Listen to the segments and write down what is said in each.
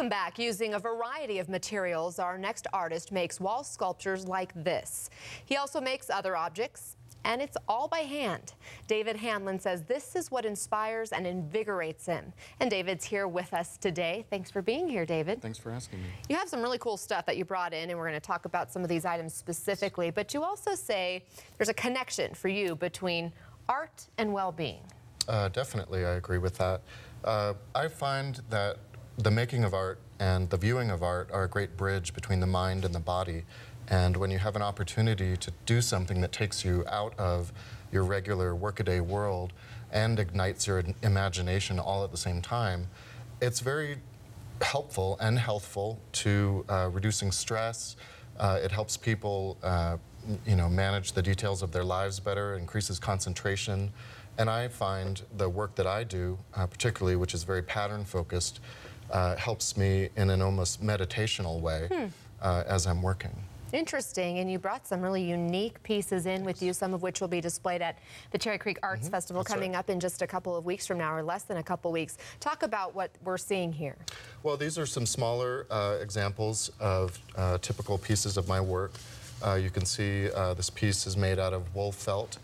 Welcome back. Using a variety of materials, our next artist makes wall sculptures like this. He also makes other objects, and it's all by hand. David Hamlin says this is what inspires and invigorates him. And David's here with us today. Thanks for being here, David. Thanks for asking me. You have some really cool stuff that you brought in, and we're going to talk about some of these items specifically, but you also say there's a connection for you between art and well-being. Definitely, I agree with that. I find that the making of art and the viewing of art are a great bridge between the mind and the body. And when you have an opportunity to do something that takes you out of your regular workaday world and ignites your imagination all at the same time, it's very helpful and healthful to reducing stress. It helps people manage the details of their lives better, increases concentration. And I find the work that I do, particularly, which is very pattern-focused, helps me in an almost meditational way as I'm working. Interesting, and you brought some really unique pieces in with you, some of which will be displayed at the Cherry Creek Arts Festival coming up in just a couple of weeks from now, or less than a couple weeks. Talk about what we're seeing here. Well, these are some smaller examples of typical pieces of my work. You can see this piece is made out of wool felt.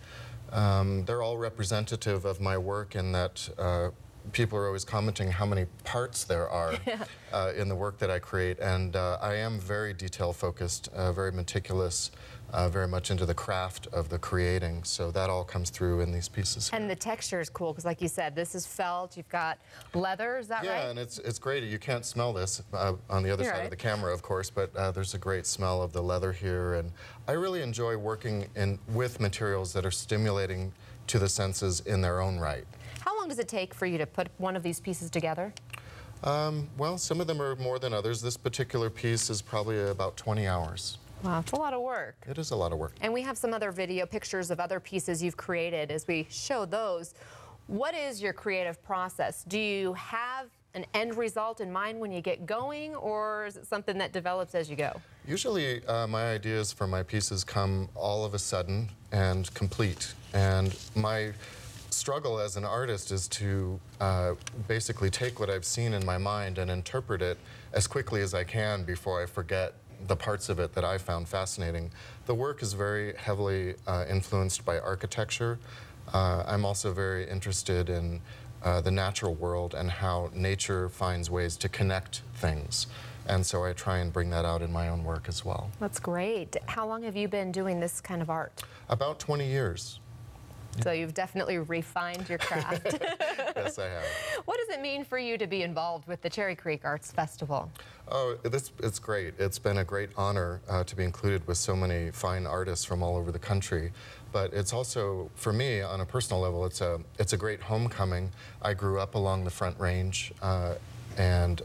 They're all representative of my work in that people are always commenting how many parts there are in the work that I create, and I am very detail focused, very meticulous, very much into the craft of the creating, so that all comes through in these pieces here. And the texture is cool because, like you said, this is felt, you've got leather, is that right? Yeah, and it's great. You can't smell this on the other side of the camera, of course, but there's a great smell of the leather here, and I really enjoy working with materials that are stimulating to the senses in their own right. How long does it take for you to put one of these pieces together? Well, some of them are more than others. This particular piece is probably about 20 hours. Wow, it's a lot of work. It is a lot of work. And we have some other video pictures of other pieces you've created. As we show those, what is your creative process? Do you have an end result in mind when you get going, or is it something that develops as you go? Usually my ideas for my pieces come all of a sudden and complete. And my struggle as an artist is to basically take what I've seen in my mind and interpret it as quickly as I can before I forget the parts of it that I found fascinating. The work is very heavily influenced by architecture. I'm also very interested in the natural world and how nature finds ways to connect things. And so I try and bring that out in my own work as well. That's great. How long have you been doing this kind of art? About 20 years. So you've definitely refined your craft. Yes, I have. What does it mean for you to be involved with the Cherry Creek Arts Festival? Oh, it's great. It's been a great honor to be included with so many fine artists from all over the country. But it's also, for me, on a personal level, it's a great homecoming. I grew up along the Front Range. And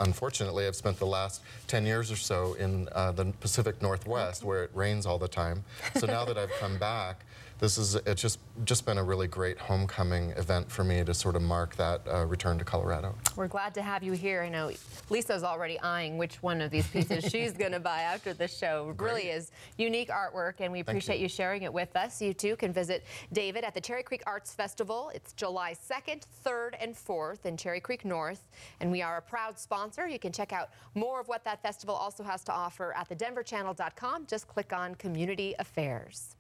unfortunately, I've spent the last 10 years or so in the Pacific Northwest, where it rains all the time. So now that I've come back, it's just been a really great homecoming event for me to sort of mark that return to Colorado. We're glad to have you here. I know Lisa's already eyeing which one of these pieces she's going to buy after the show. It really is unique artwork, and we appreciate you sharing it with us. You too can visit David at the Cherry Creek Arts Festival. It's July 2nd, 3rd, and 4th in Cherry Creek North, and we are a proud sponsor. You can check out more of what that festival also has to offer at thedenverchannel.com. Just click on Community Affairs.